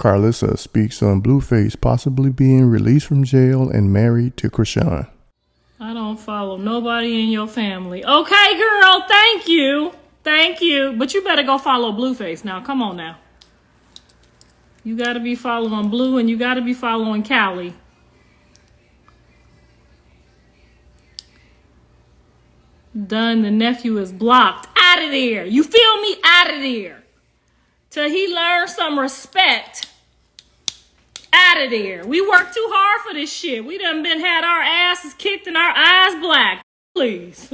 Karlissa speaks on Blueface possibly being released from jail and married to Chrisean. I don't follow nobody in your family. Okay, girl, thank you. Thank you. But you better go follow Blueface now. Come on now. You got to be following Blue and you got to be following Callie. Done, the nephew is blocked. Out of there. You feel me? Out of there. Till he learns some respect. Out of there. We work too hard for this shit. We done had our asses kicked and our eyes black. Please.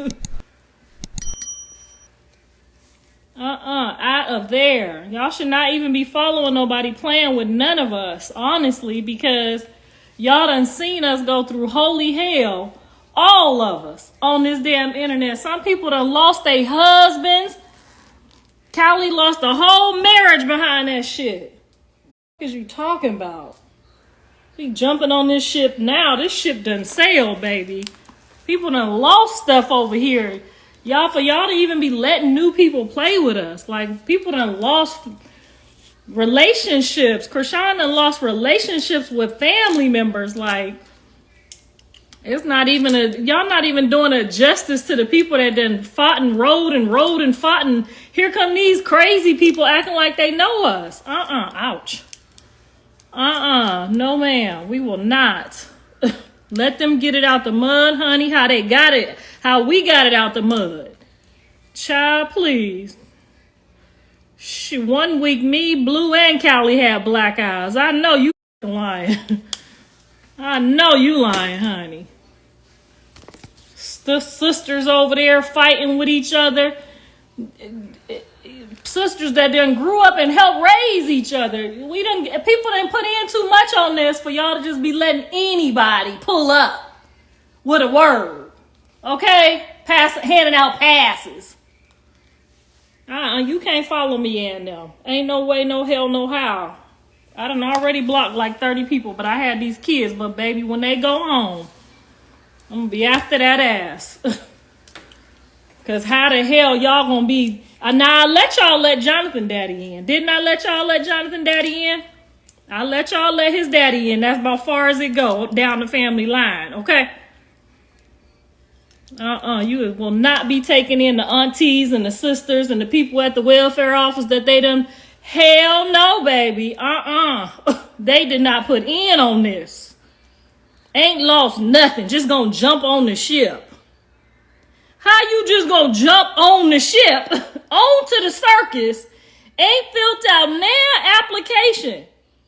Out of there. Y'all should not even be following nobody playing with none of us, honestly, because y'all done seen us go through holy hell, all of us, on this damn internet. Some people done lost their husbands. Callie lost a whole marriage behind that shit. What is you talking about? She jumping on this ship now. This ship done sailed, baby. People done lost stuff over here. Y'all, for y'all to even be letting new people play with us. Like, people done lost relationships. Chrisean done lost relationships with family members. Like, it's not even y'all not even doing a justice to the people that done fought and rode and fought. And here come these crazy people acting like they know us. Ouch. No ma'am. We will not. Let them get it out the mud, honey. How they got it. How we got it out the mud. Child, please. 1 week, me, Blue, and Callie had black eyes. I know you lying. I know you lying, honey. The sisters over there fighting with each other. Sisters that done grew up and helped raise each other. People done put in too much on this for y'all to just be letting anybody pull up with a word. Okay? Handing out passes. You can't follow me in now. Ain't no way, no hell, no how. I done already blocked like 30 people, but I had these kids. But baby, when they go home, I'm gonna be after that ass. Cause how the hell y'all gonna be? Now I let y'all let Jonathan daddy in. Didn't I let y'all let Jonathan daddy in? I let y'all let his daddy in. That's about far as it go down the family line, okay? You will not be taking in the aunties and the sisters and the people at the welfare office that they done. Hell no, baby. They did not put in on this. Ain't lost nothing. Just gonna jump on the ship. How you just gonna jump on the ship, onto the circus, ain't filled out now application?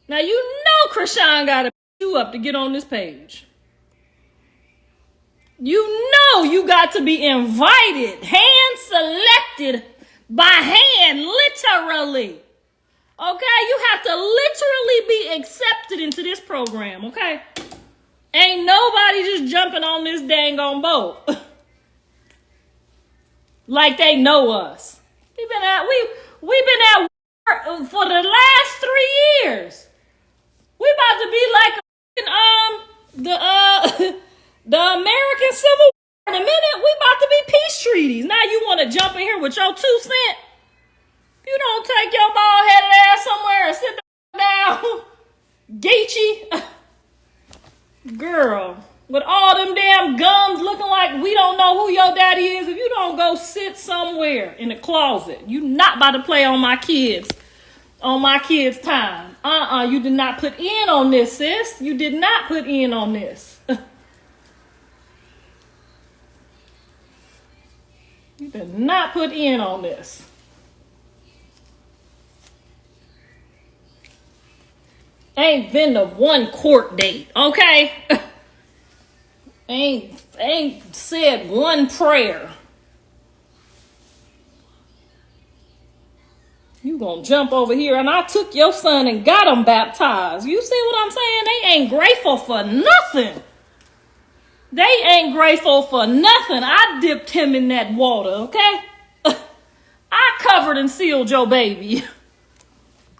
Now you know Chrisean gotta you up to get on this page. You know you got to be invited, hand selected by hand, literally. Okay, you have to literally be accepted into this program, okay? Ain't nobody just jumping on this dang on boat. Like they know us. We've been at work for the last 3 years. We about to be like the American Civil War. In a minute, we about to be peace treaties. Now you want to jump in here with your 2 cents? You don't take your bald-headed ass somewhere and sit down, Geechee. Girl, with all them damn gums looking like we don't know who your daddy is, if you don't go sit somewhere in the closet, you not about to play on my kids' time. You did not put in on this, sis. You did not put in on this. You did not put in on this. Ain't been to 1 court date, okay? ain't said 1 prayer. You gonna jump over here and I took your son and got him baptized. You see what I'm saying? They ain't grateful for nothing. They ain't grateful for nothing. I dipped him in that water, okay? I covered and sealed your baby.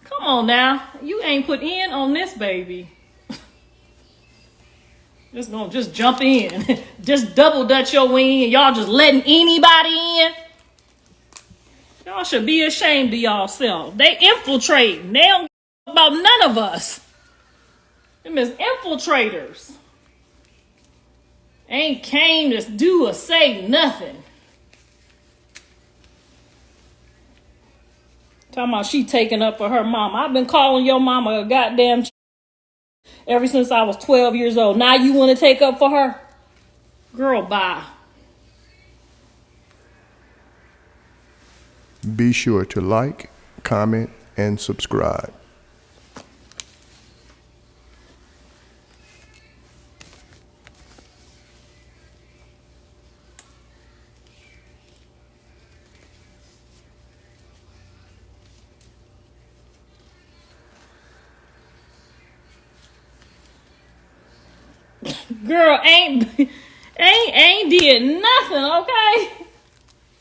Come on now. You ain't put in on this, baby. Just jump in. Just double dutch your wing and y'all just letting anybody in. Y'all should be ashamed of y'allself. They infiltrating. They don't about none of us. Them is infiltrators. Ain't came to do or say nothing. Talking about she taking up for her mama. I've been calling your mama a goddamn ever since I was 12 years old. Now you want to take up for her? Girl, bye. Be sure to like, comment, and subscribe. Girl, ain't did nothing, okay?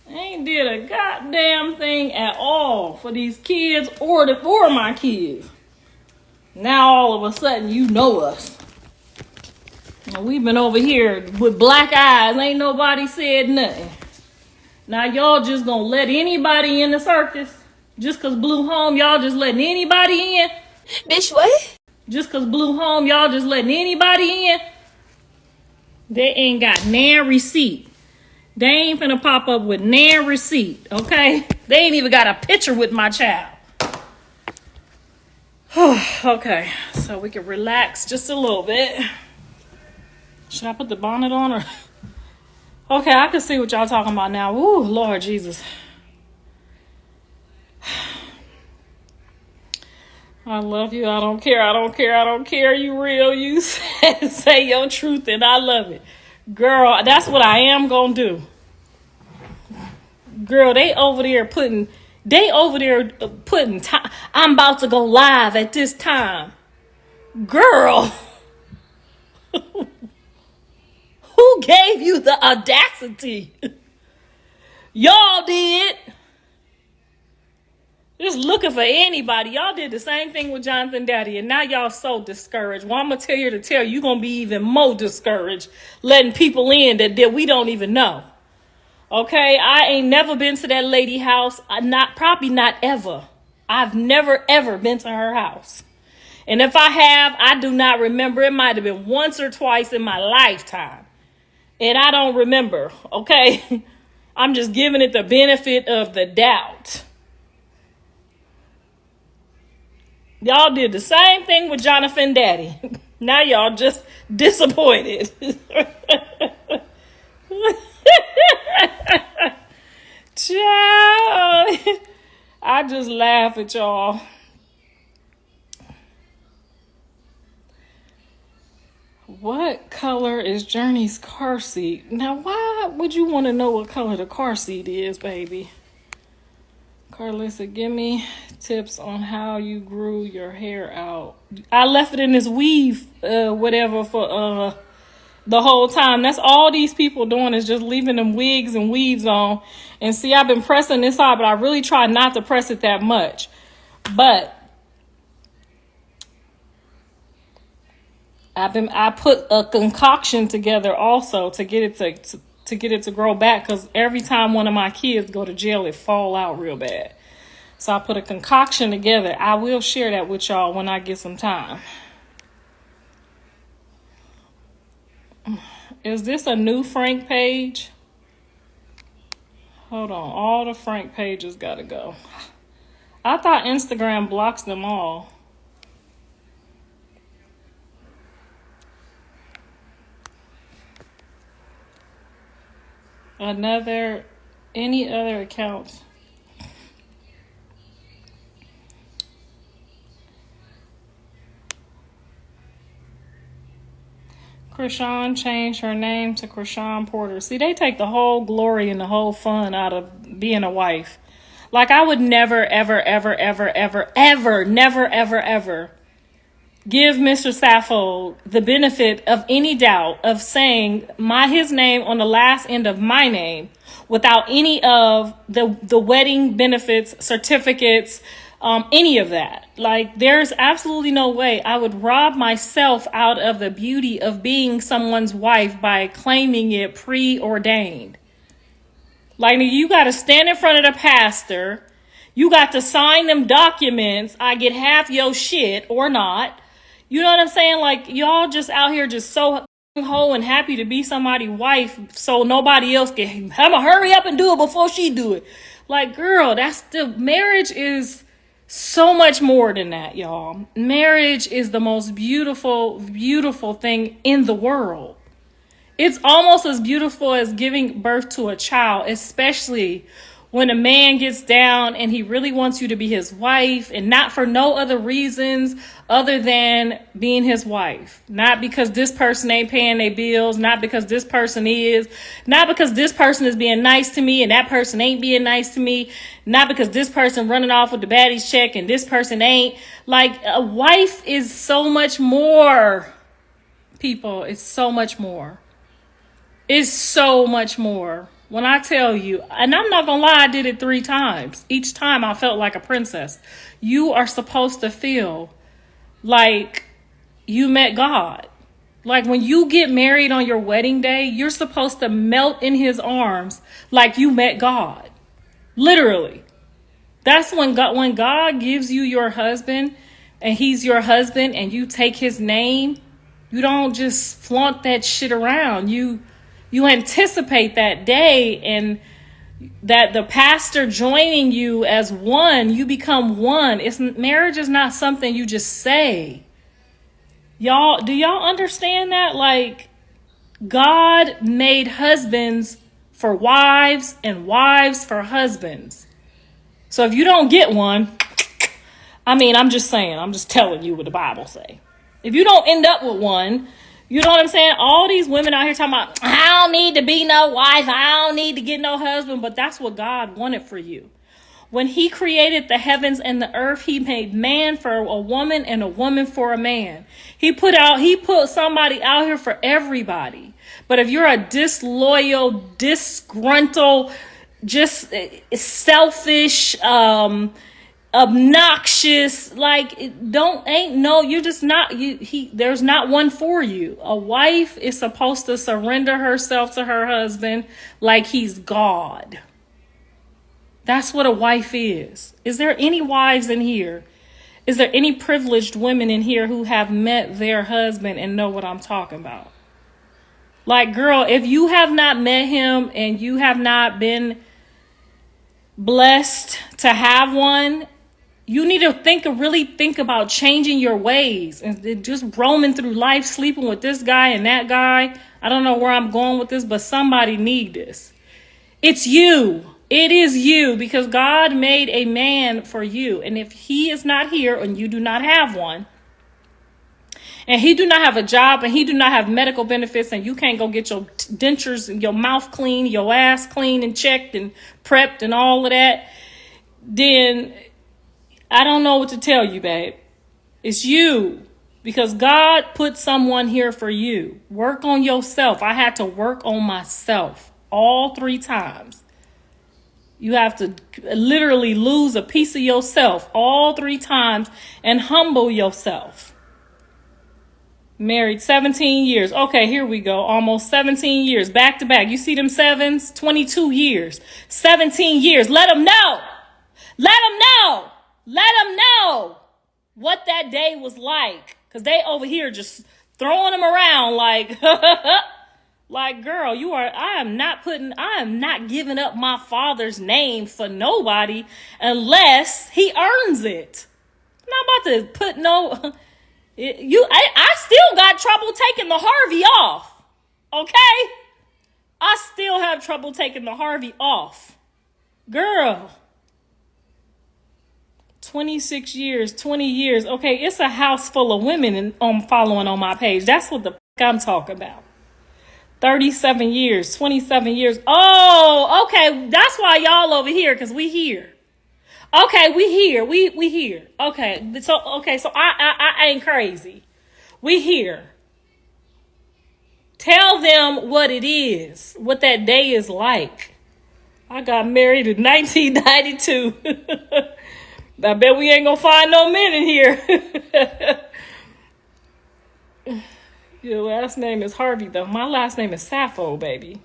Ain't did a goddamn thing at all for these kids or for my kids. Now all of a sudden you know us. And we've been over here with black eyes. Ain't nobody said nothing. Now y'all just gonna let anybody in the circus? Just cause Blue home, y'all just letting anybody in? Bitch, what? Just cause Blue home, y'all just letting anybody in? They ain't got nan receipt. They ain't finna pop up with nan receipt, okay? They ain't even got a picture with my child. Okay, so we can relax just a little bit. Should I put the bonnet on or? Okay, I can see what y'all talking about now. Ooh, Lord Jesus. I love you. I don't care. I don't care. I don't care. You real. You say your truth and I love it. Girl, that's what I am going to do. Girl, they over there putting time. I'm about to go live at this time. Girl. Who gave you the audacity? Y'all did. Just looking for anybody. Y'all did the same thing with Jonathan Daddy, and now y'all so discouraged. Well, I'm going to tell you you're going to be even more discouraged letting people in that we don't even know. Okay? I ain't never been to that lady house. Probably not ever. I've never, ever been to her house. And if I have, I do not remember. It might have been once or twice in my lifetime. And I don't remember. Okay? I'm just giving it the benefit of the doubt. Y'all did the same thing with Jonathan Daddy. Now y'all just disappointed. Child, I just laugh at y'all. What color is Journey's car seat? Now, why would you want to know what color the car seat is, baby? Karlissa, give me tips on how you grew your hair out. I left it in this weave, whatever, for the whole time. That's all these people doing is just leaving them wigs and weaves on. And see, I've been pressing this out, but I really try not to press it that much. But I put a concoction together also to get it to grow back, because every time one of my kids go to jail, it fall out real bad. So I put a concoction together. I will share that with y'all when I get some time. Is this a new Frank page? Hold on. All the Frank pages got to go. I thought Instagram blocks them all. Any other accounts? Chrisean changed her name to Chrisean Porter. See, they take the whole glory and the whole fun out of being a wife. Like, I would never, ever, ever, ever, ever, ever, never, ever, ever give Mr. Sappho the benefit of any doubt of saying his name on the last end of my name without any of the wedding benefits, certificates, any of that. Like, there's absolutely no way I would rob myself out of the beauty of being someone's wife by claiming it preordained. Like, you got to stand in front of the pastor, You got to sign them documents. I get half your shit or not. You know what I'm saying? Like, y'all just out here just so ho and happy to be somebody's wife so nobody else can. I'ma hurry up and do it before she do it. Like, girl, marriage is so much more than that, y'all. Marriage is the most beautiful, beautiful thing in the world. It's almost as beautiful as giving birth to a child, especially when a man gets down and he really wants you to be his wife, and not for no other reasons other than being his wife. Not because this person ain't paying their bills, not because this person is, not because this person is being nice to me and that person ain't being nice to me, not because this person running off with the baddies check and this person ain't. Like, a wife is so much more, people. It's so much more. It's so much more. When I tell you, and I'm not gonna lie, I did it 3 times. Each time I felt like a princess. You are supposed to feel like you met God. Like, when you get married on your wedding day, you're supposed to melt in his arms like you met God. Literally. That's when God gives you your husband and he's your husband and you take his name. You don't just flaunt that shit around. You anticipate that day, and that the pastor joining you as one, you become one. Marriage is not something you just say. Y'all, do y'all understand that? Like, God made husbands for wives and wives for husbands. So if you don't get one, I'm just saying, I'm just telling you what the Bible say. If you don't end up with one, you know what I'm saying? All these women out here talking about, I don't need to be no wife. I don't need to get no husband. But that's what God wanted for you. When he created the heavens and the earth, he made man for a woman and a woman for a man. He put somebody out here for everybody. But if you're a disloyal, disgruntled, just selfish, obnoxious, like, there's not one for you. A wife is supposed to surrender herself to her husband like he's God. That's what a wife is. Is there any wives in here? Is there any privileged women in here who have met their husband and know what I'm talking about? Like, girl, if you have not met him and you have not been blessed to have one, you need to really think about changing your ways and just roaming through life, sleeping with this guy and that guy. I don't know where I'm going with this, but somebody need this. It's you. It is you, because God made a man for you. And if he is not here and you do not have one, and he do not have a job, and he do not have medical benefits, and you can't go get your dentures and your mouth clean, your ass clean and checked and prepped and all of that, then I don't know what to tell you, babe. It's you, because God put someone here for you. Work on yourself. I had to work on myself all 3 times. You have to literally lose a piece of yourself all 3 times and humble yourself. Married 17 years. Okay, here we go. Almost 17 years. Back to back. You see them 7s? 22 years. 17 years. Let them know. Let them know. Let them know what that day was like. Because they over here just throwing them around like, like, girl, I am not giving up my father's name for nobody unless he earns it. I'm not about to put I still got trouble taking the Harvey off. Okay? I still have trouble taking the Harvey off. Girl. 26 years, 20 years. Okay, it's a house full of women following on my page. That's what the I'm talking about. 37 years, 27 years. Oh, okay. That's why y'all over here, because we here. Okay, we here. We here. Okay. So I ain't crazy. We here. Tell them what it is, what that day is like. I got married in 1992. I bet we ain't gonna find no men in here. Your last name is Harvey, though. My last name is Sappho, baby.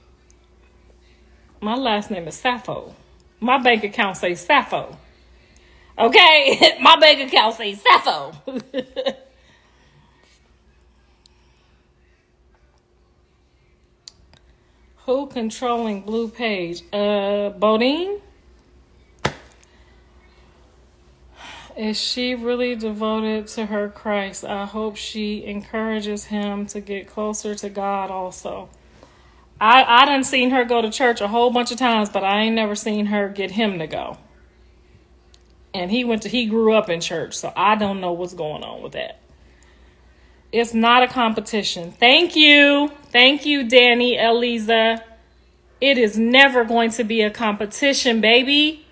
My last name is Sappho. My bank account says Sappho. Okay? My bank account says Sappho. Who controlling Blue Page? Bodine? Is she really devoted to her Christ? I hope she encourages him to get closer to God also. I done seen her go to church a whole bunch of times, but I ain't never seen her get him to go. And he grew up in church, so I don't know what's going on with that. It's not a competition. Thank you. Thank you, Danny, Eliza. It is never going to be a competition, baby.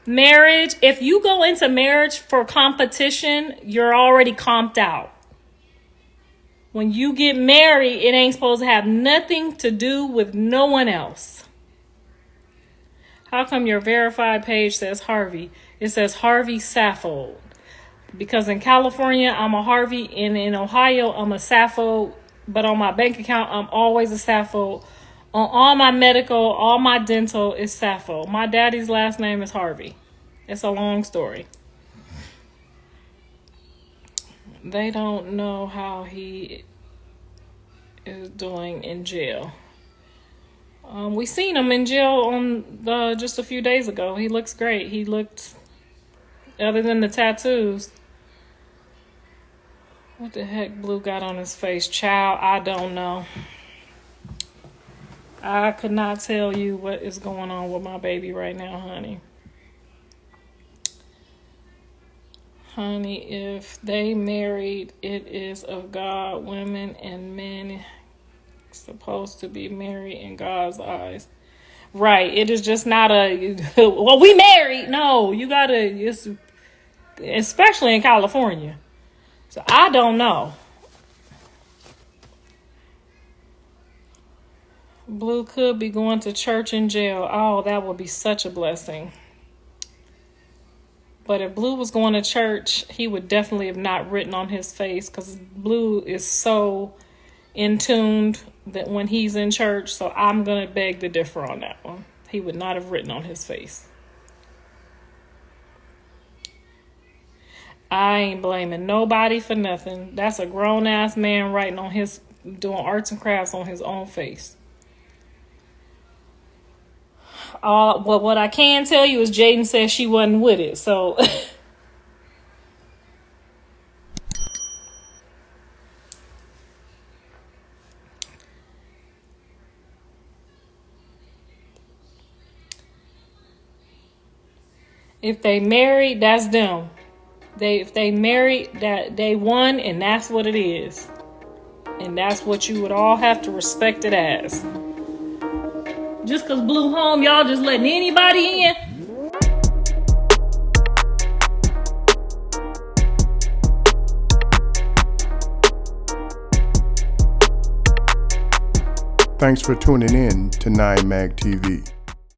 Marriage, if you go into marriage for competition, you're already comped out. When you get married, it ain't supposed to have nothing to do with no one else. How come your verified page says Harvey? It says Harvey Saffold. Because in California, I'm a Harvey, and in Ohio, I'm a Saffold. But on my bank account, I'm always a Saffold. On all my medical, all my dental is Sappho. My daddy's last name is Harvey. It's a long story. They don't know how he is doing in jail. We seen him in jail on just a few days ago. He looks great. He looked, other than the tattoos. What the heck Blue got on his face? Child, I don't know. I could not tell you what is going on with my baby right now, honey. Honey, if they married, it is of God. Women and men supposed to be married in God's eyes. Right. It is just not well, we married. No, you gotta, especially in California. So I don't know. Blue could be going to church in jail. Oh, that would be such a blessing. But if Blue was going to church, he would definitely have not written on his face, because Blue is so in tuned that when he's in church. So I'm going to beg to differ on that one. He would not have written on his face. I ain't blaming nobody for nothing. That's a grown-ass man writing on doing arts and crafts on his own face. Well, what I can tell you is Jaden says she wasn't with it. So if they married, that's them. If they married, that they won, and that's what it is. And that's what you would all have to respect it as. Just because Blue home, y'all just letting anybody in? Thanks for tuning in to 9 Mag TV.